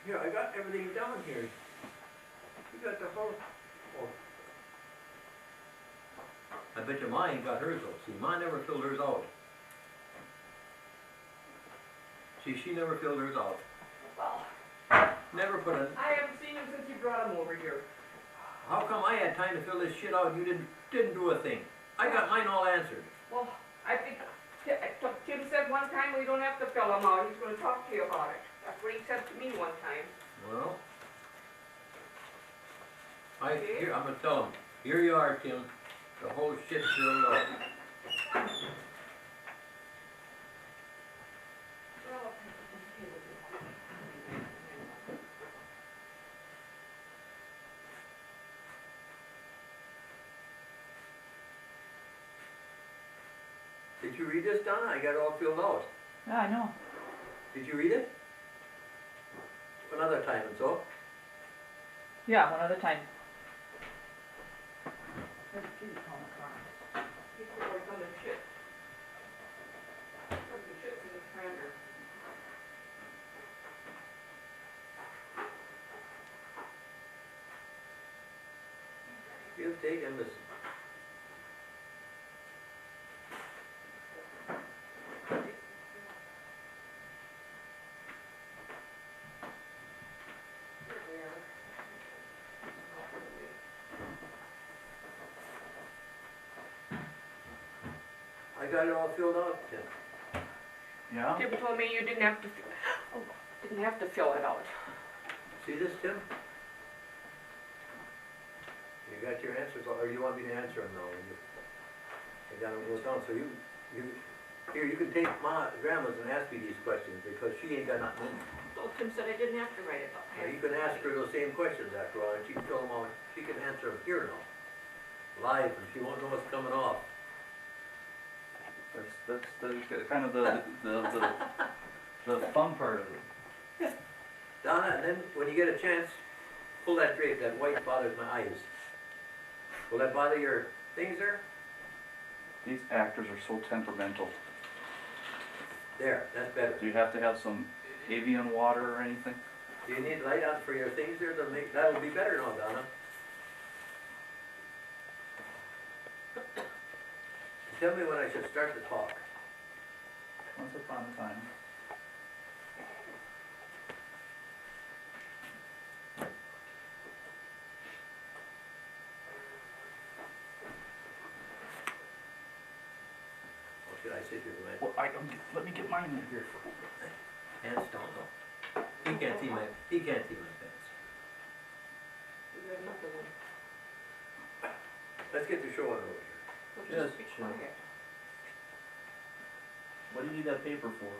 Here, I got everything down here. You got the whole, oh. I bet you Ma ain't got hers though. See, Ma never filled hers out. See, she never filled hers out. Well, Never put in. I haven't seen him since you brought him over here. How come I had time to fill this shit out and you didn't do a thing? I got mine all answered. Well, I think Tim said one time we don't have to fill him out. He's going to talk to you about it. That's what he said to me one time. Well, here, I'm gonna tell him, here you are, Tim. The whole shit's filled out. Did you read this, Donna? I got it all filled out. Yeah, I know. Did you read it? Another time and so? Yeah, one other time. People always on the shit. The shit's in the commander. Give, take, and listen. I got it all filled out, Tim. Yeah? Tim told me you didn't have to, didn't have to fill it out. See this, Tim? You got your answers, or you want me to answer them now? I got them wrote down, so here, you can take grandma's and ask me these questions, because she ain't got nothing in there. So Tim said I didn't have to write it up. Now, you can ask her those same questions after all, and she can fill them out, she can answer them here now. Live, and she won't know what's coming off. That's kind of the fun part of it. Donna, and then when you get a chance, pull that drape, that white bothers my eyes. Will that bother your things there? These actors are so temperamental. There, that's better. Do you have to have some avian water or anything? Do you need light on for your things there to make, that'll be better now, Donna. Tell me when I should start to talk. Once upon a time. Or should I sit here, man? Well, let me get mine in here first. Pants don't know. He can't see my pants. You have nothing in. Let's get the show on the road here. So Yes, just be sure. quiet. What do you need that paper for?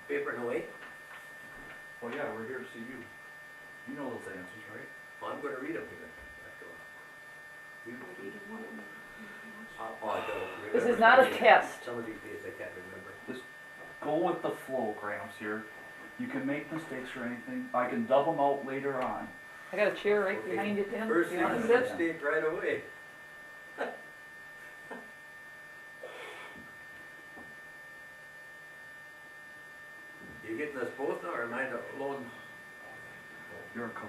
Paper and away? Well, yeah, we're here to see you. You know those answers, right? Well, I'm gonna read them here, after all. You, Either one of them. I don't remember. This is not a test. Some of these days I can't remember. Go with the flow, Gramps, here. You can make mistakes or anything. I can dub them out later on. I got a chair right Okay. behind you, Tim. First Do thing you want is to a sit? mistake right away. You getting us both now, or am I alone? You're a couple.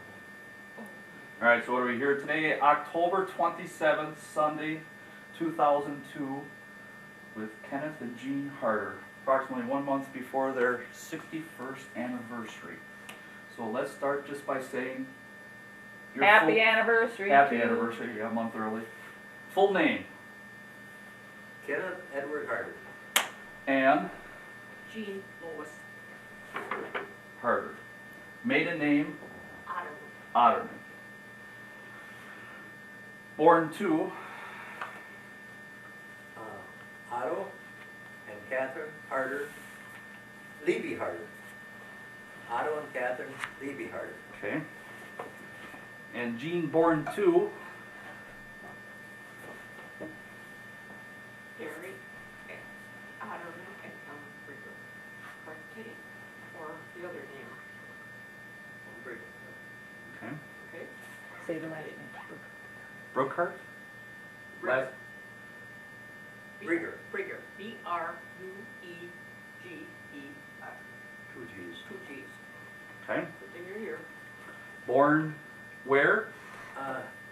All right, so what are we here today? October 27th, Sunday, 2002, with Kenneth and Jean Harder, approximately 1 month before their 61st anniversary. So let's start just by saying your Happy anniversary. happy to- anniversary, yeah, a month early. Full name, Kenneth Edward Harder. Ann Jean Lois Harder. Maiden name, Otterman. Otterman. Born to Otto and Catherine Harder, Levy Harder. Otto and Catherine Levy Harder. Okay. And Jean born to Gary Otterman and Brigger. Correct, or the other name. okay. Okay? Say the last name. Brookhart? Last Brigger. Brigger. B-R-U-E-G-E-R. 2 Gs. 2 Gs. Okay. Good thing you're here. Born where?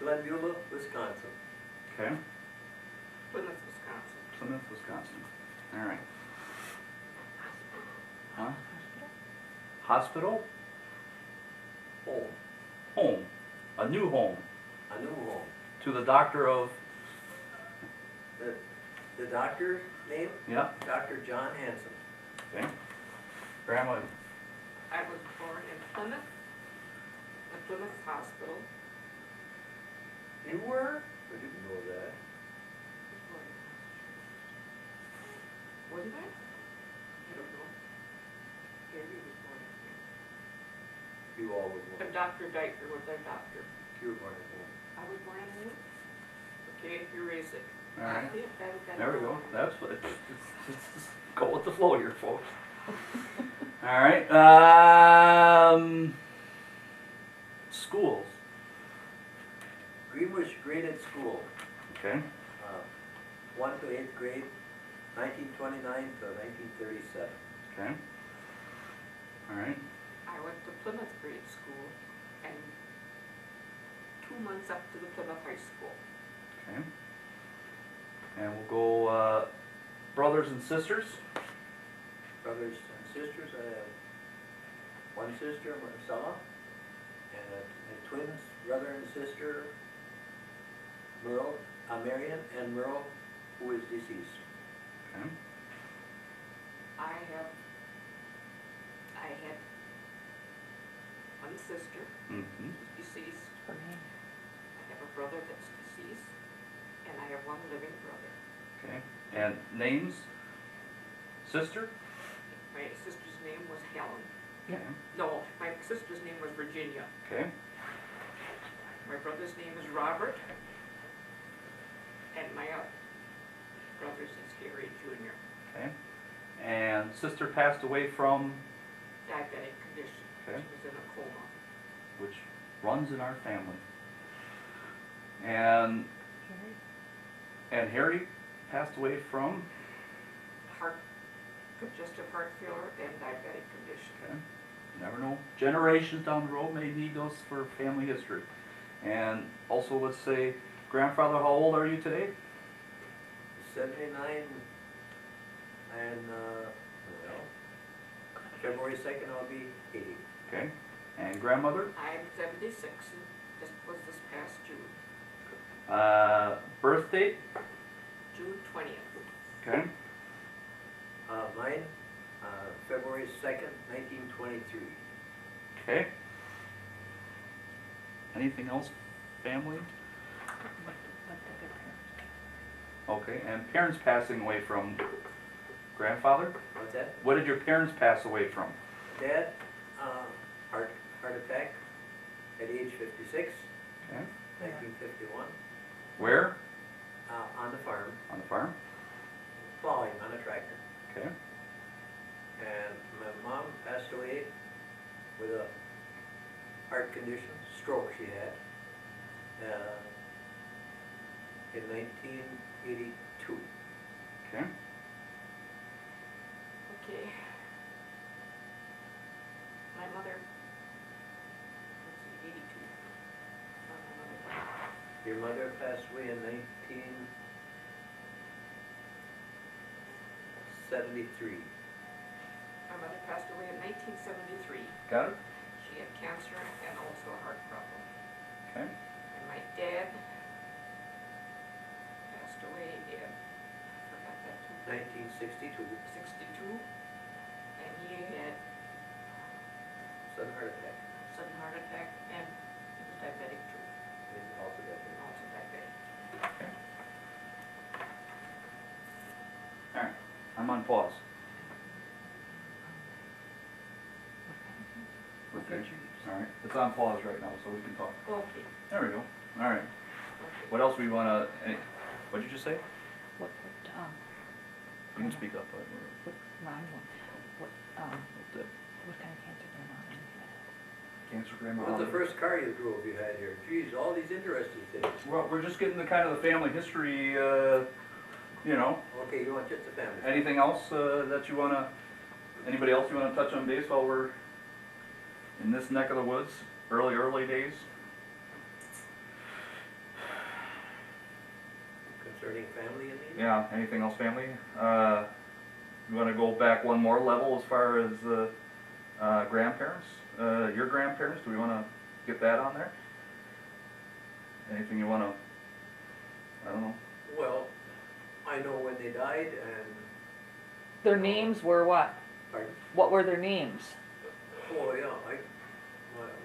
Glenbeulah, Wisconsin. Okay. Plymouth, Wisconsin. Plymouth, Wisconsin. All right. Huh? Hospital? Home. Home. A new home. A new home. To the doctor of, The doctor's name? yeah, Dr. John Hanson. okay. Grandma, I was born in Plymouth, the Plymouth Hospital. You were? I didn't know that. Wasn't I? I don't know. Gary was born in You all were here. born. And Dr. Deicher was our doctor. You were born at home. I was born in here? Okay, erase it. all right. See, that There we go. wrong. That's what, it's go with the flow here, folks. All right, schools, Greenwich Graded School, okay, 1 to 8th grade, 1929 to 1937. okay. All right, I went to Plymouth grade school and 2 months up to the Plymouth high school. okay. And we'll go, brothers and sisters, Brothers and sisters, I have one sister, Marcella, and a twins, brother and sister, Merle, Marion and Merle, who is deceased. okay, I had one sister mm-hmm, who's deceased. Her name. I have a brother that's deceased, and I have one living brother. okay. And names, sister, My sister's name was Helen. Yep. okay, No, my sister's name was Virginia. okay, My brother's name is Robert, and my brother's is Harry Jr. okay. And sister passed away from, Diabetic condition. Okay. She was in a coma. which runs in our family. And Harry passed away from, Congestive heart failure and diabetic condition. okay, you never know, generations down the road may need those for family history. And also, let's say, grandfather, how old are you today? 79, and, well, February 2nd, I'll be 80. Okay. And grandmother? I'm 76, and this was this past June, Birth date? June 20th. Okay. Mine, February 2nd, 1923. Okay. Anything else, family? What did their parents? Okay, and parents passing away from, grandfather? What's that? What did your parents pass away from? Dad, heart attack at age 56, Okay. 1951, Where? on the farm, On the farm? plowing on a tractor. Okay. And my mom passed away with a heart condition, stroke she had, in 1982. Okay. Okay. My mother, let's see, 82. My mother. Your mother passed away in 1973. My mother passed away in 1973. Got it? She had cancer and also a heart problem. Okay. And my dad passed away in, I forgot that too, 1962, 62. And he had sudden heart attack. sudden heart attack and he was diabetic too, And also that. and also diabetic. All right. I'm on pause. What Okay. page are you? All right. It's on pause right now, so we can talk. Okay, There we go. All right. okay. What else we wanna? What'd you just say? What, You can speak up. what, Ron, what kind of cancer grandma had? Cancer, grandma. What's the first car you drove you had here? Geez, all these interesting things. Well, we're just getting the kind of the family history. You know. Okay, you want just the family. Anything else that you wanna Anybody else you wanna touch on base while we're in this neck of the woods, early days? Concerning family, you mean? Yeah, anything else family? You wanna go back one more level as far as, grandparents? Your grandparents, do we wanna get that on there? Anything you wanna, I don't know. Well, I know when they died and, Their names were what? pardon? What were their names? Oh, yeah,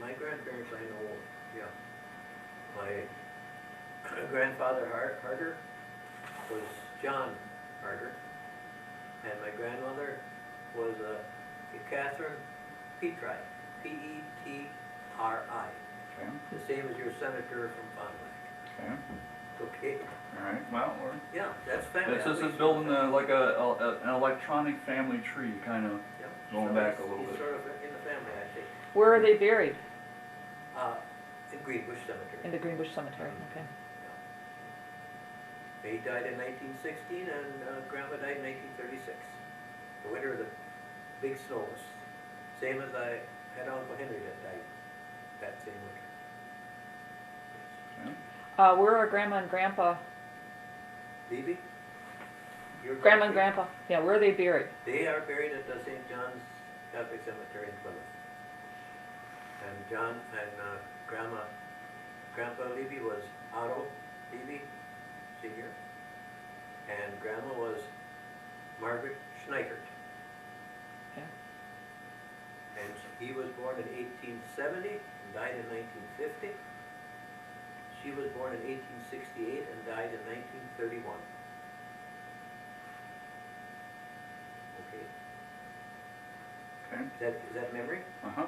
my grandparents I know, yeah. My grandfather Harder was John Harder, and my grandmother was Catherine Petri, Petri. Okay, The same as your senator from Fond du okay, Lac. Okay, alright, well, we're, yeah, that's family. this is building like an electronic family tree, kinda Yeah, going so back a he's- little he's bit. sort of in the family, I think. Where are they buried? In Greenbush Cemetery. In the Greenbush Cemetery, okay. He died in 1916 and Grandma died in 1936. The winter of the big snows. Same as I had Uncle Henry that died that same winter. Okay. Where are Grandma and Grandpa? Levy? Your Grandma and grandpa- Grandpa, yeah, where are they buried? They are buried at the St. John's Catholic Cemetery in Plymouth. And John and Grandpa Levy was Otto Levy, Sr. And Grandma was Margaret Schneikert. Okay. And he was born in 1870 and died in 1950. She was born in 1868 and died in 1931. Okay. Okay, Is that memory? uh-huh.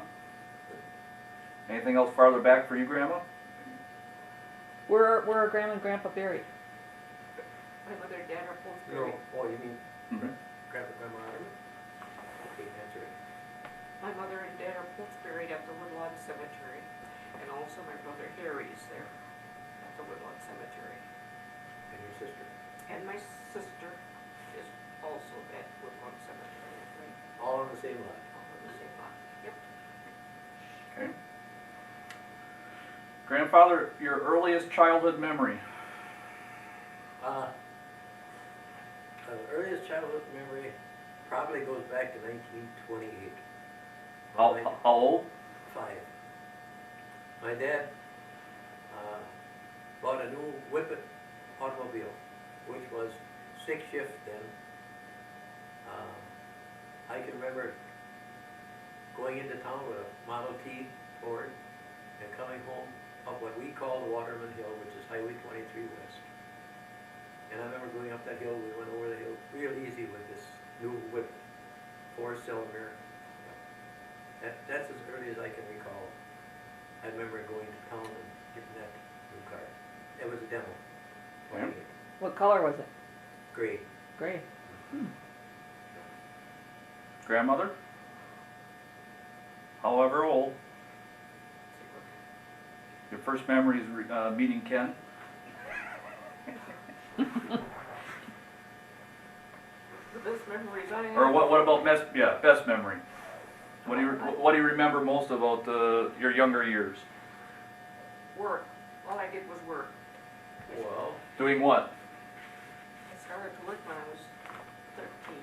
Anything else farther back for you, Grandma? Where are Grandma and Grandpa buried? My mother and dad are both No. buried. Oh, you mean Mhm. Grandma Otterman? Okay, answer it. My mother and dad are both buried at the Woodlawn Cemetery, and also my brother Harry's there at the Woodlawn Cemetery. And your sister? And my sister is also at Woodlawn Cemetery, right? All on the same lot. All in the same lot. Yep. Okay. Grandfather, your earliest childhood memory? The earliest childhood memory probably goes back to 1928. How old? 5. My dad bought a new Whippet automobile, which was 6 shift then. I can remember going into town with a Model T Ford and coming home up what we call the Waterman Hill, which is Highway 23 West. And I remember going up that hill, we went over the hill real easy with this new Whippet, 4-cylinder. That's as early as I can recall. I remember going to town and getting that new car. It was a demo. Yeah. What color was it? Gray. Gray. Grandmother? However old. Your first memory is meeting Ken? The best memories I have. Or what about best memory? What do you remember most about your younger years? Work. All I did was work. Well, Doing what? I started to work when I was 13.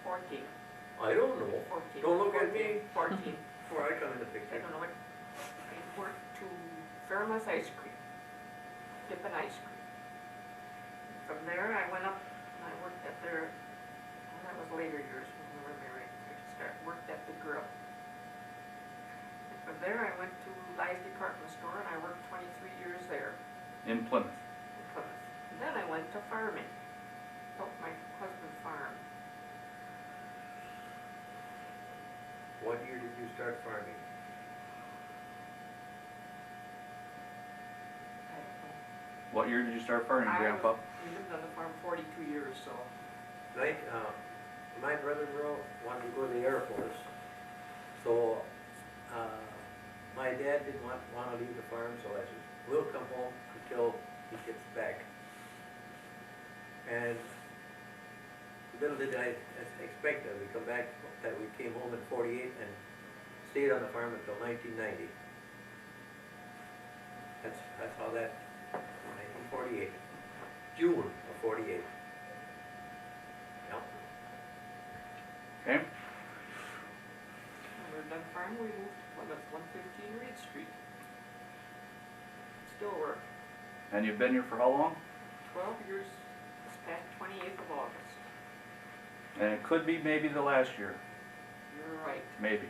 14. I don't know. 14. Don't look at me. 14. Before I come in the I picture. don't know what. I worked to Fairmouth Ice Cream. Dippin' Ice Cream. From there, I went up and I worked at their, well, that was later years when we were married. Worked at the grill. And from there, I went to Ly's Department Store and I worked 23 years there In Plymouth. in Plymouth. And then I went to farming. Helped my husband farm. What year did you start farming? I don't know. What year did you start farming, Grandpa? We lived on the farm 42 years, so. My brother-in-law wanted to go to the Air Force, so my dad didn't want to leave the farm, so I said, we'll come home until he gets back. And a little little did I expect that we'd come back, that we came home in 48 and stayed on the farm until 1990. That's how that, 1948, June of 48. Yeah. Okay. When we were done farm, we moved to Plymouth, 115 Reed Street. Still work. And you've been here for how long? 12 years, this past 28th of August. And it could be maybe the last year. You're right. Maybe.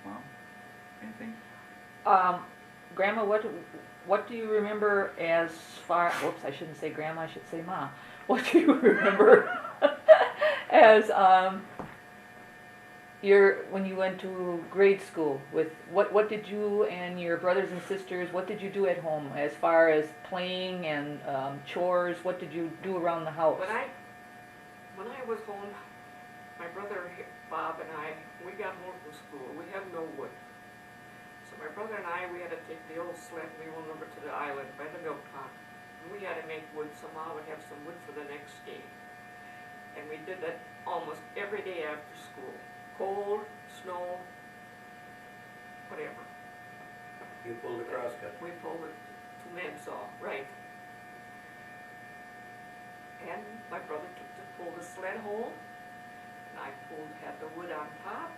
Well, anything? Grandma, what do you remember as far, whoops, I shouldn't say grandma, I should say ma. What do you remember as, when you went to grade school with, what did you and your brothers and sisters, what did you do at home as far as playing and chores? What did you do around the house? When I was home, my brother Bob and I, we got home from school. We had no wood. So my brother and I, we had to take the old sled and we went over to the island by the milk pond. And we had to make wood so Ma would have some wood for the next day. And we did that almost every day after school. Cold, snow, whatever. You pulled the crosscut. We pulled it to man saw, right. And my brother took to pull the sled home, and I had the wood on top,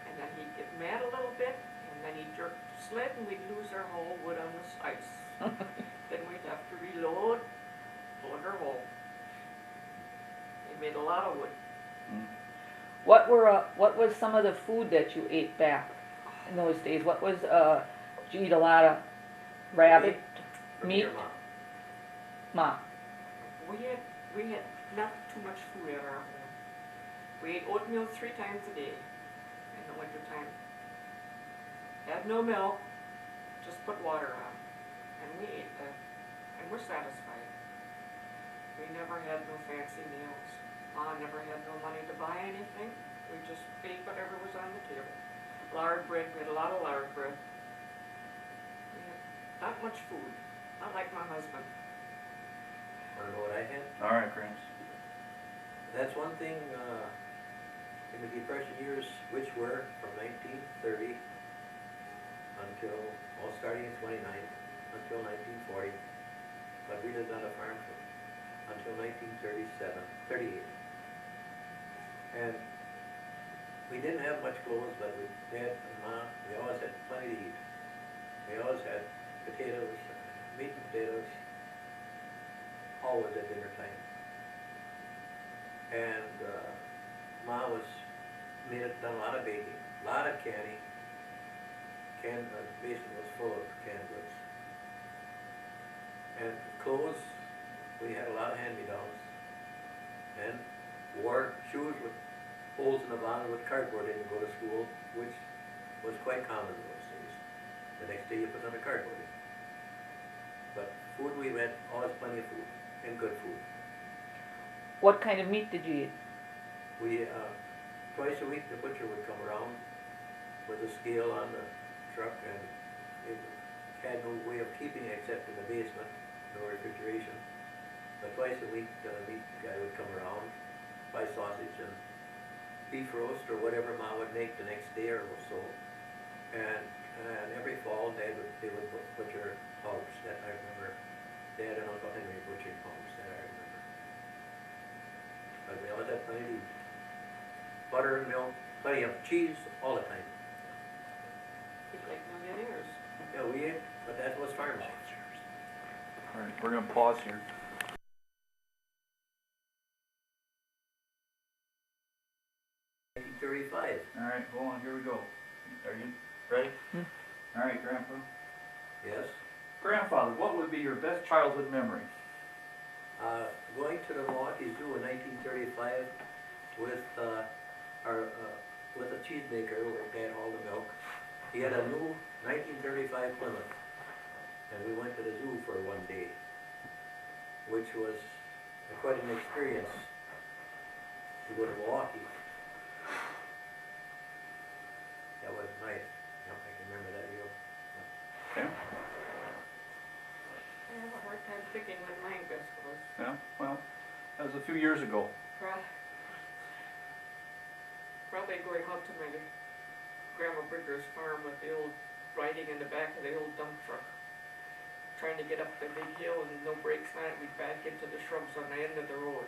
and then he'd get mad a little bit, and then he'd jerk the sled, and we'd lose our whole wood on the ice. Then we'd have to reload, pull her home. He made a lot of wood. Mm. What was some of the food that you ate back in those days? What was, did you eat a lot of rabbit, From meat? your mom. Ma? We had not too much food at our home. We ate oatmeal 3 times a day in the winter time. Had no milk, just put water on. And we ate that, and we're satisfied. We never had no fancy meals. Ma never had no money to buy anything. We just ate whatever was on the table. Lard bread, we had a lot of lard bread. We had not much food, not like my husband. Want to know what I had? All right, Gramps. That's one thing, in the Depression years, which were from 1930 until, well, starting in 29, until 1940, but we lived on a farm until 38. And we didn't have much clothes, but Dad and Mom, we always had plenty to eat. We always had potatoes, meat and potatoes, always at dinner time. And Ma done a lot of baking, a lot of canning. The basement was full of canned goods. And clothes, we had a lot of hand-me-downs. And wore shoes with holes in the bottom with cardboard in to go to school, which was quite common in those days. The next day you put on the cardboard in. But food, we had always plenty of food, and good food. What kind of meat did you eat? We, twice a week, the butcher would come around with a scale on the truck, and it had no way of keeping it except in the basement, no refrigeration. But twice a week, the meat guy would come around, buy sausage and beef roast or whatever Ma would make the next day or so. And every fall, they would butcher hogs, that I remember. Dad and Uncle Henry butchering hogs, that I remember. But we always had plenty to eat. Butter and milk, plenty of cheese, all the time. Eat like millionaires. Yeah, we ate, but that was farm life. All right, we're gonna pause here. $1935. All right, hold on, here we go. Are you ready? All right, Grandpa. Yes. Grandfather, what would be your best childhood memory? Going to the Milwaukee Zoo in 1935 with with a cheesemaker where Dad hauled the milk. He had a new 1935 Plymouth, and we went to the zoo for one day, which was quite an experience to go to Milwaukee. That was nice. I can remember that real. Okay. I have a hard time thinking when my best was. Yeah, well, That was a few years ago. Probably going out to my Grandma Brigger's farm with the old, riding in the back of the old dump truck, trying to get up the big hill and no brakes on it, we'd back into the shrubs on the end of the road.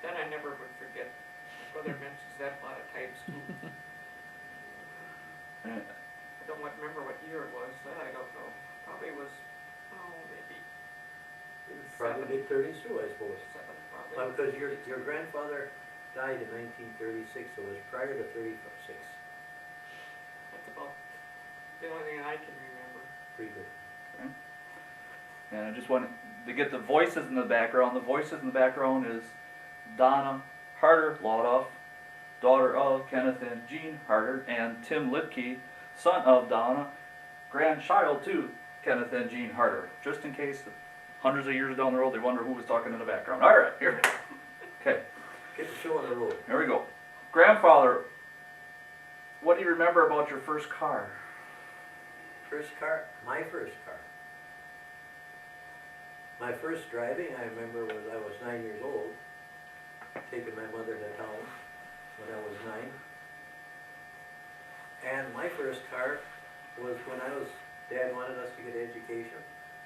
That I never would forget. My brother mentions that a lot of times too. And I don't remember what year it was, I don't know. Probably was, maybe Probably mid-30s too, I suppose. seven, Well, probably. because your grandfather died in 1936, so it was prior to 36. That's about the only thing I can remember. Pretty good. And I just want to get the voices in the background. The voices in the background is Donna Harder Laudoff, daughter of Kenneth and Jean Harder, and Tim Lipke, son of Donna, grandchild to Kenneth and Jean Harder. Just in case, hundreds of years down the road, they wonder who was talking in the background. All right, here. Okay, Get the show on the road. here we go. Grandfather, what do you remember about your first car? First car, my first car. My first driving, I remember when I was 9 years old, taking my mother to town when I was 9. And my first car was when Dad wanted us to get education,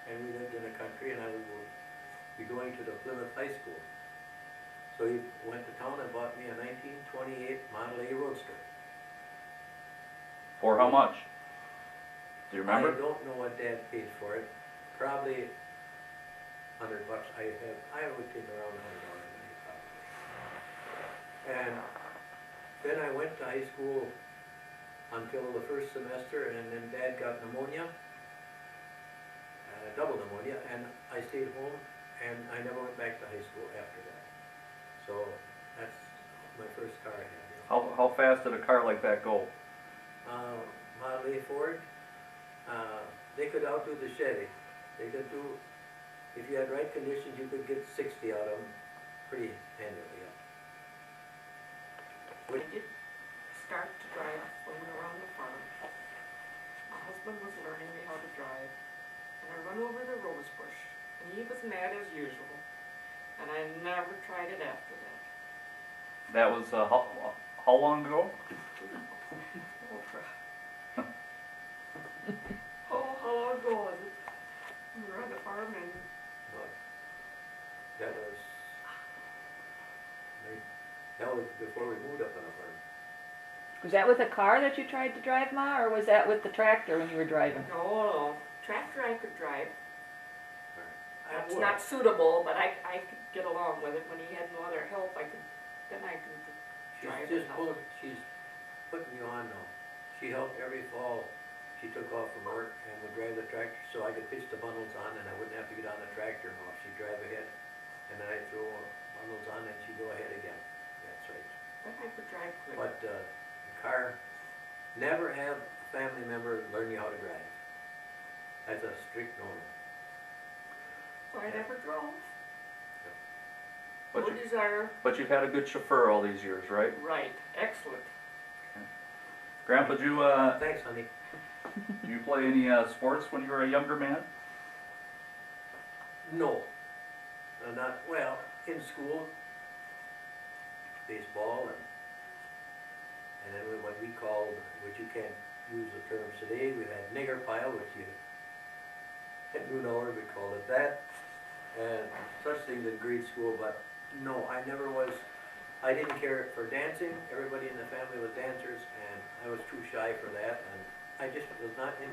and we lived in the country, and I would be going to the Plymouth High School. So he went to town and bought me a 1928 Model A Roadster. For how much? Do you remember? I don't know what Dad paid for it. Probably $100. I would think around $100 probably. And then I went to high school until the first semester, and then Dad got pneumonia, double pneumonia, and I stayed home, and I never went back to high school after that. So that's my first car I had. You know. How fast did a car like that go? Model A Ford, they could outdo the Chevy. They could do, if you had right conditions, you could get 60 out of them pretty handily. Yeah. I did start to drive when we were on the farm. My husband was learning me how to drive, and I run over the rose bush, and he was mad as usual, and I never tried it after that. That was how long ago? Oh, crap. How long ago was it? We were on the farm and That was before we moved up on a farm. Was that with a car that you tried to drive, Ma, or was that with the tractor when you were driving? no, tractor I could drive. It's Well, not suitable, but I could get along with it. When he had no other help, I could drive enough. she's putting you on now. She helped every fall. She took off from work and would drive the tractor so I could pitch the bundles on and I wouldn't have to get on the tractor now. She'd drive ahead and then I'd throw bundles on and she'd go ahead again. That's right. But I could drive good. But the car, never have a family member learn you how to drive. That's a strict no-no. So I never drove. But No desire. But you've had a good chauffeur all these years, right? Right, excellent. Grandpa, did you Thanks, honey. do you play any sports when you were a younger man? No. Not, well, in school, baseball and then what we called, which you can't use the terms today, we had nigger pile, which you, at noon hour we called it that, and such things in grade school, but no, I didn't care for dancing. Everybody in the family was dancers, and I was too shy for that, and I just was not in,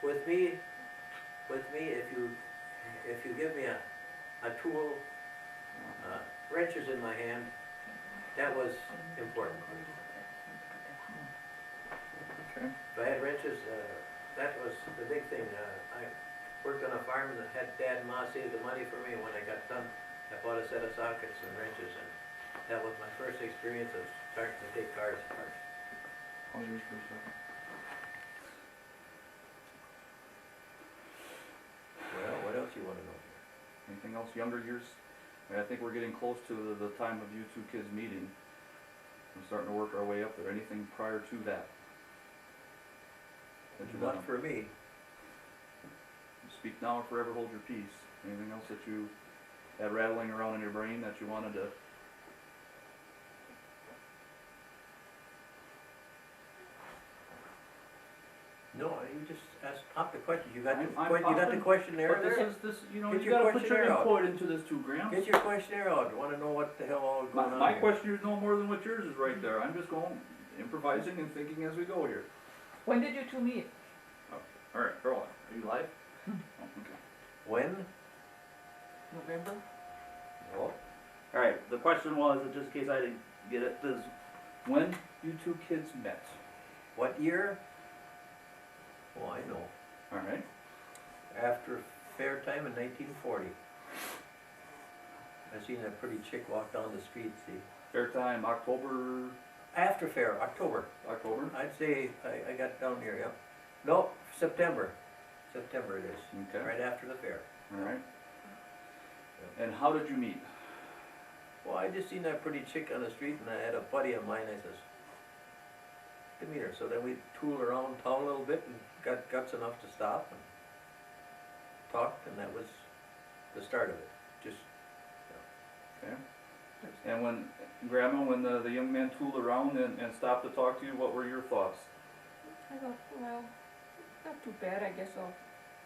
with me, if you give me a tool, wrenches in my hand, that was important. Okay. If I had wrenches, that was the big thing. I worked on a farm and had Dad and Ma save the money for me, and when I got done, I bought a set of sockets and wrenches, and that was my first experience of starting to take cars apart. Hold yours for a second. Well, what else you want to know? Anything else younger years? I think we're getting close to the time of you two kids meeting. We're starting to work our way up there. Anything prior to that? That you Not want for me. to speak now or forever hold your peace. Anything else that you that rattling around in your brain that you wanted to? No, you just pop the question. You got I'm you got the popping, questionnaire But this there? is, this, you know, Get you your gotta put your questionnaire out. input into this too, Graham. Get your questionnaire out. You wanna know what the hell all is going on My here. question is no more than what yours is right there. I'm just going, improvising and thinking as we go here. When did you two meet? Alright, roll on. Are you live? Oh, okay. When? November? No. Alright, the question was, just in case I didn't get it, is when you two kids met. What year? Oh, I know. Alright, After fair time in 1940. I seen that pretty chick walk down the street, see? fair time, October, After fair, October. October? I'd say I got down here, yeah. No, September. September it is. Okay, Right after the fair. alright. And how did you meet? Well, I just seen that pretty chick on the street and I had a buddy of mine, I says, come here. So then we tooled around town a little bit and got guts enough to stop and talked, and that was the start of it. Just, Okay. And when, Grandma, when the young man tooled around and stopped to talk to you, what were your thoughts? I thought, well, not too bad, I guess I'll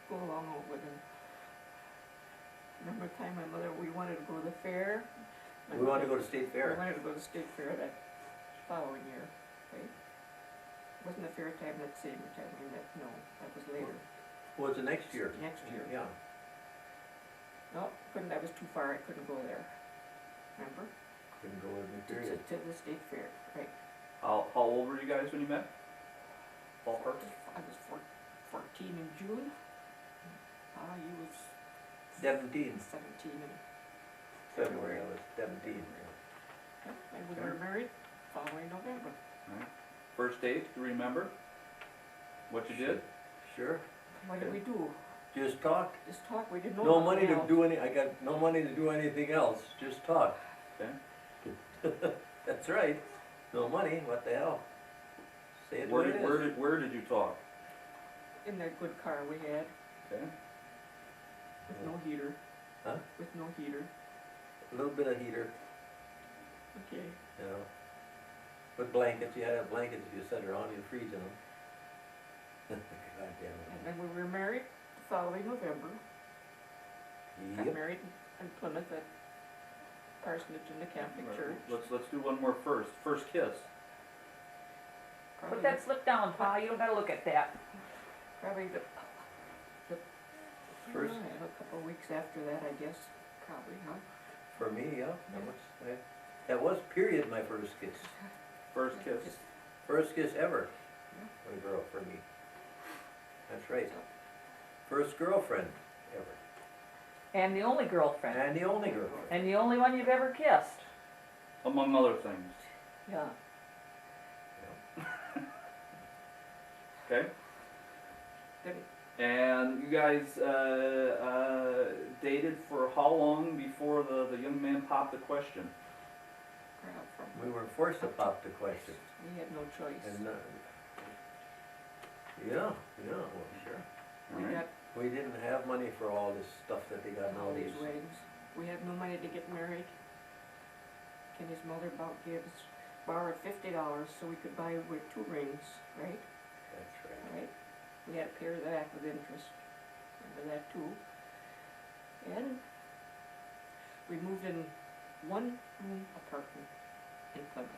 go along with him. Remember the time my mother, we wanted to go to the fair? we wanted to go to State We Fair. wanted to go to the state fair that following year, right? Wasn't the fair time that same time we met, no, that was later, Was the next year? next year. Yeah. No, couldn't, that was too far, I couldn't go there, remember? Couldn't go with me, To, period. to the state fair, right. How old were you guys when you met? Ballpark? I was 14 in June. You was 17. 17 in February, I was 17. yeah, and we Okay. were married following November. First date, do you remember? What you did? Sure. What did we do? Just talk. Just talk, we didn't know. No nothing money to else. do any, I got no money to do anything else. Just talk. Okay. That's right. No money, what the hell? Say it the Where way did, it is. where did you talk? In that good car we had, Okay. with no heater. Huh? With no heater, A little bit of heater, okay. you know. With blankets, you had to have blankets if you sit around, you'd freeze in them. God damn And then we were married the following November. it. Got Yep. married in Plymouth at Parsonage in the Catholic Church. Let's do one more first. First kiss. Probably Put that slip down, Pa, you don't gotta look at that. Probably the First- yeah, a couple of weeks after that, I guess, probably, huh? For me, yeah. That was period my first kiss. First kiss. Just- First kiss ever with a girl for me. That's right. First girlfriend ever. And the only girlfriend. And the only girlfriend. And the only one you've ever kissed. Among other things. Yeah. Okay? Then And you guys dated for how long before the young man popped the question? from, We were forced to pop the question. we had no choice. And, yeah, well, sure. We Alright. got We didn't have money for all this stuff that they got all these nowadays. weddings. We had no money to get married. Kenny's mother borrowed $50 so we could buy with 2 rings, right? That's right. Right? We had to pay her that with interest. Remember that too? And we moved in 1-room apartment in Plymouth.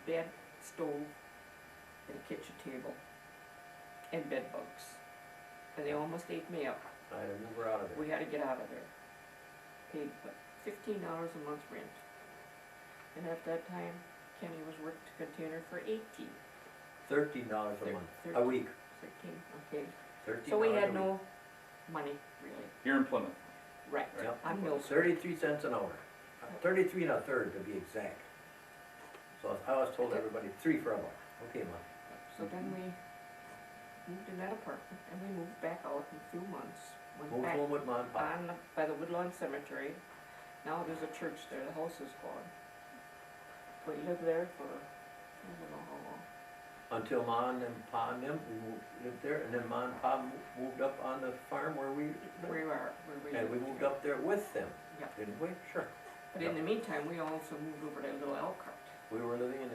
Bed, stove, and a kitchen table, and bed bugs. And they almost ate me up. I had to move her out of there. We had to get out of there. Paid what, $15 a month rent. And at that time, Kenny was worked a container for $18. $13 a Thir- month, a 13. week. 13, okay. $13 So we a had week. no money, really. Here in Plymouth. Right. Yep. On Mill Street. 33 cents an hour. 33 and a third to be exact. So I always told everybody 3 for a buck. Okay, Mom. So then we moved in that apartment, and we moved back out in a few months. Went Moved back home with Mom and Pop. by the Woodlawn Cemetery. Now there's a church there, the house is gone. We lived there for, I don't know how long. until Ma and them, Pa and them lived there, and then Ma and Pa moved up on the farm where we, and we moved up there with them, Yeah. didn't we? Sure. But in the meantime, we also moved over to Little Elkhart. We were living in